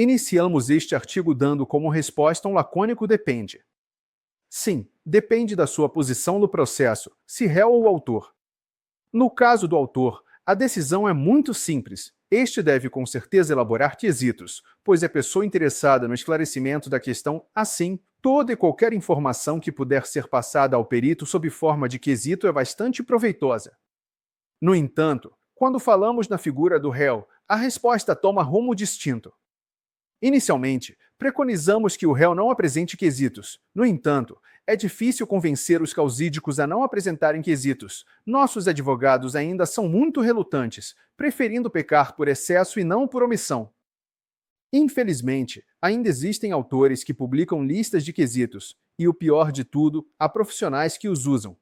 Iniciamos este artigo dando como resposta um lacônico depende. Sim, depende da sua posição no processo, se réu ou autor. No caso do autor, a decisão é muito simples. Este deve com certeza elaborar quesitos, pois é pessoa interessada no esclarecimento da questão. Assim, toda e qualquer informação que puder ser passada ao perito sob forma de quesito é bastante proveitosa. No entanto, quando falamos na figura do réu, a resposta toma rumo distinto. Inicialmente, preconizamos que o réu não apresente quesitos. No entanto, é difícil convencer os causídicos a não apresentarem quesitos. Nossos advogados ainda são muito relutantes, preferindo pecar por excesso e não por omissão. Infelizmente, ainda existem autores que publicam listas de quesitos, e o pior de tudo, há profissionais que os usam.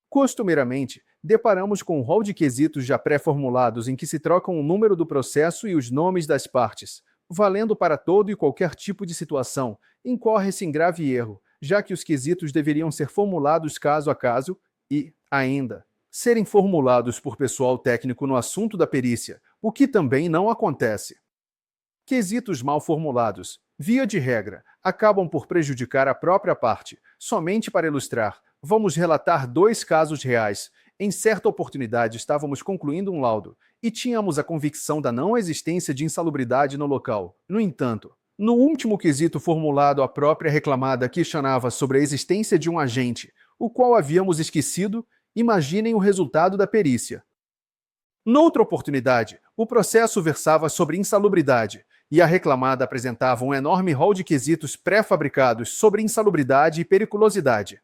Costumeiramente, deparamos com um rol de quesitos já pré-formulados em que se trocam o número do processo e os nomes das partes, valendo para todo e qualquer tipo de situação. Incorre-se em grave erro, já que os quesitos deveriam ser formulados caso a caso e, ainda, serem formulados por pessoal técnico no assunto da perícia, o que também não acontece. Quesitos mal formulados, via de regra, acabam por prejudicar a própria parte. Somente para ilustrar, vamos relatar 2 casos reais. Em certa oportunidade estávamos concluindo um laudo, e tínhamos a convicção da não existência de insalubridade no local. No entanto, no último quesito formulado, a própria reclamada questionava sobre a existência de um agente, o qual havíamos esquecido. Imaginem o resultado da perícia. Noutra oportunidade, o processo versava sobre insalubridade, e a reclamada apresentava um enorme rol de quesitos pré-fabricados sobre insalubridade e periculosidade.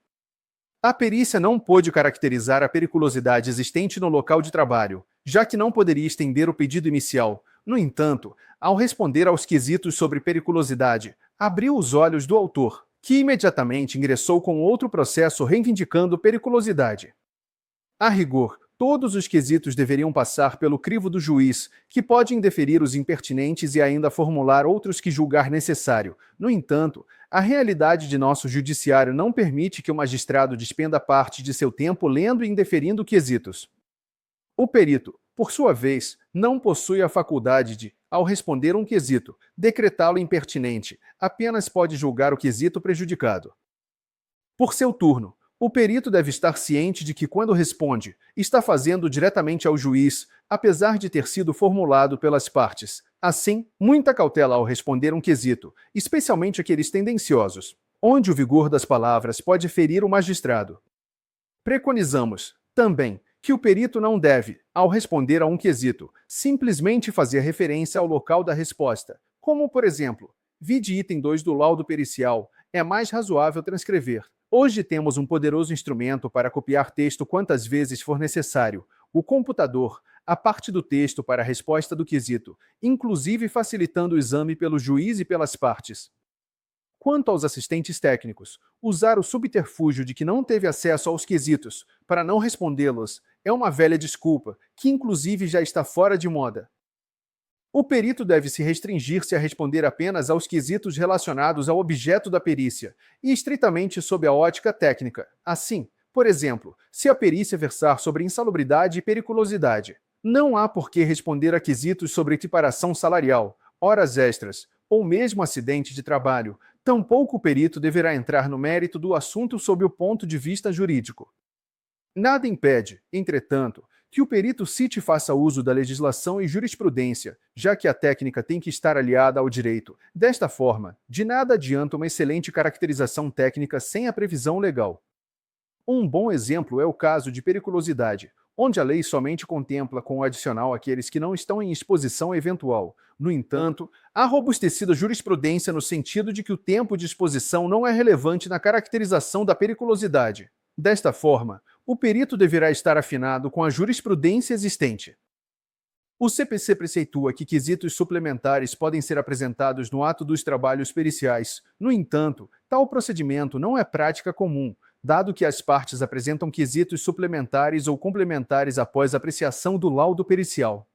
A perícia não pôde caracterizar a periculosidade existente no local de trabalho, já que não poderia estender o pedido inicial. No entanto, ao responder aos quesitos sobre periculosidade, abriu os olhos do autor, que imediatamente ingressou com outro processo reivindicando periculosidade. A rigor, todos os quesitos deveriam passar pelo crivo do juiz, que pode indeferir os impertinentes e ainda formular outros que julgar necessário. No entanto, a realidade de nosso judiciário não permite que o magistrado despenda parte de seu tempo lendo e indeferindo quesitos. O perito, por sua vez, não possui a faculdade de, ao responder um quesito, decretá-lo impertinente, apenas pode julgar o quesito prejudicado. Por seu turno, o perito deve estar ciente de que, quando responde, está fazendo diretamente ao juiz, apesar de ter sido formulado pelas partes. Assim, muita cautela ao responder um quesito, especialmente aqueles tendenciosos, onde o vigor das palavras pode ferir o magistrado. Preconizamos, também, que o perito não deve, ao responder a um quesito, simplesmente fazer referência ao local da resposta, como, por exemplo, vide item 2 do laudo pericial, é mais razoável transcrever. Hoje temos um poderoso instrumento para copiar texto quantas vezes for necessário, o computador, a parte do texto para a resposta do quesito, inclusive facilitando o exame pelo juiz e pelas partes. Quanto aos assistentes técnicos, usar o subterfúgio de que não teve acesso aos quesitos para não respondê-los é uma velha desculpa, que inclusive já está fora de moda. O perito deve se restringir-se a responder apenas aos quesitos relacionados ao objeto da perícia, e estritamente sob a ótica técnica. Assim, por exemplo, se a perícia versar sobre insalubridade e periculosidade, não há por que responder a quesitos sobre equiparação salarial, horas extras, ou mesmo acidente de trabalho. Tampouco o perito deverá entrar no mérito do assunto sob o ponto de vista jurídico. Nada impede, entretanto, que o perito cite e faça uso da legislação e jurisprudência, já que a técnica tem que estar aliada ao direito. Desta forma, de nada adianta uma excelente caracterização técnica sem a previsão legal. Um bom exemplo é o caso de periculosidade, onde a lei somente contempla com o adicional aqueles que não estão em exposição eventual. No entanto, há robustecida jurisprudência no sentido de que o tempo de exposição não é relevante na caracterização da periculosidade. Desta forma, o perito deverá estar afinado com a jurisprudência existente. O CPC preceitua que quesitos suplementares podem ser apresentados no ato dos trabalhos periciais. No entanto, tal procedimento não é prática comum, dado que as partes apresentam quesitos suplementares ou complementares após apreciação do laudo pericial.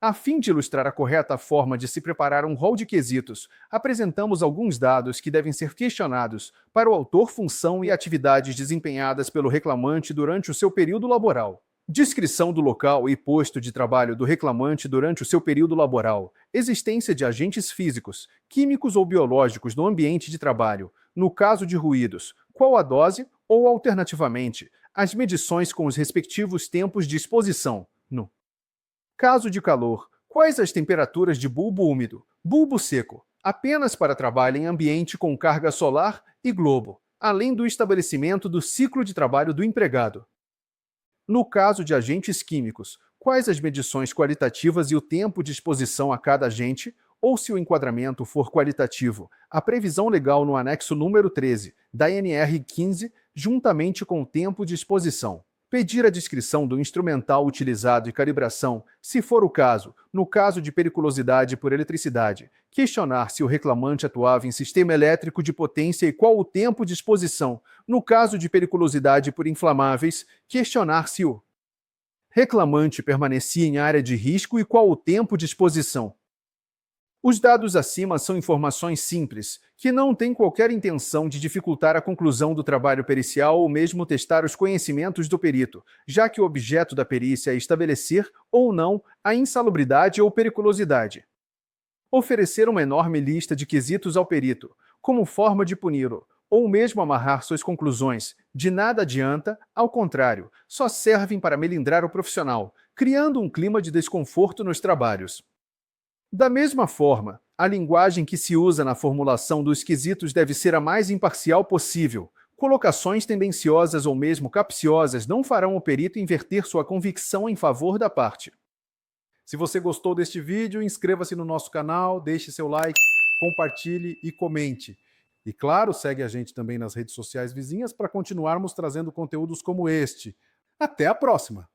A fim de ilustrar a correta forma de se preparar um rol de quesitos, apresentamos alguns dados que devem ser questionados para o autor, função e atividades desempenhadas pelo reclamante durante o seu período laboral. Descrição do local e posto de trabalho do reclamante durante o seu período laboral. Existência de agentes físicos, químicos ou biológicos no ambiente de trabalho. No caso de ruídos, qual a dose ou, alternativamente, as medições com os respectivos tempos de exposição. No caso de calor, quais as temperaturas de bulbo úmido, bulbo seco, apenas para trabalho em ambiente com carga solar e globo, além do estabelecimento do ciclo de trabalho do empregado. No caso de agentes químicos, quais as medições qualitativas e o tempo de exposição a cada agente, ou se o enquadramento for qualitativo, a previsão legal no anexo número 13 da NR 15, juntamente com o tempo de exposição. Pedir a descrição do instrumental utilizado e calibração, se for o caso, no caso de periculosidade por eletricidade. Questionar se o reclamante atuava em sistema elétrico de potência e qual o tempo de exposição. No caso de periculosidade por inflamáveis, questionar se o reclamante permanecia em área de risco e qual o tempo de exposição. Os dados acima são informações simples, que não têm qualquer intenção de dificultar a conclusão do trabalho pericial ou mesmo testar os conhecimentos do perito, já que o objeto da perícia é estabelecer, ou não, a insalubridade ou periculosidade. Oferecer uma enorme lista de quesitos ao perito, como forma de puni-lo, ou mesmo amarrar suas conclusões, de nada adianta, ao contrário, só servem para melindrar o profissional, criando um clima de desconforto nos trabalhos. Da mesma forma, a linguagem que se usa na formulação dos quesitos deve ser a mais imparcial possível. Colocações tendenciosas ou mesmo capciosas não farão o perito inverter sua convicção em favor da parte. Se você gostou deste vídeo, inscreva-se no nosso canal, deixe seu like, compartilhe e comente. E claro, segue a gente também nas redes sociais vizinhas para continuarmos trazendo conteúdos como este. Até a próxima!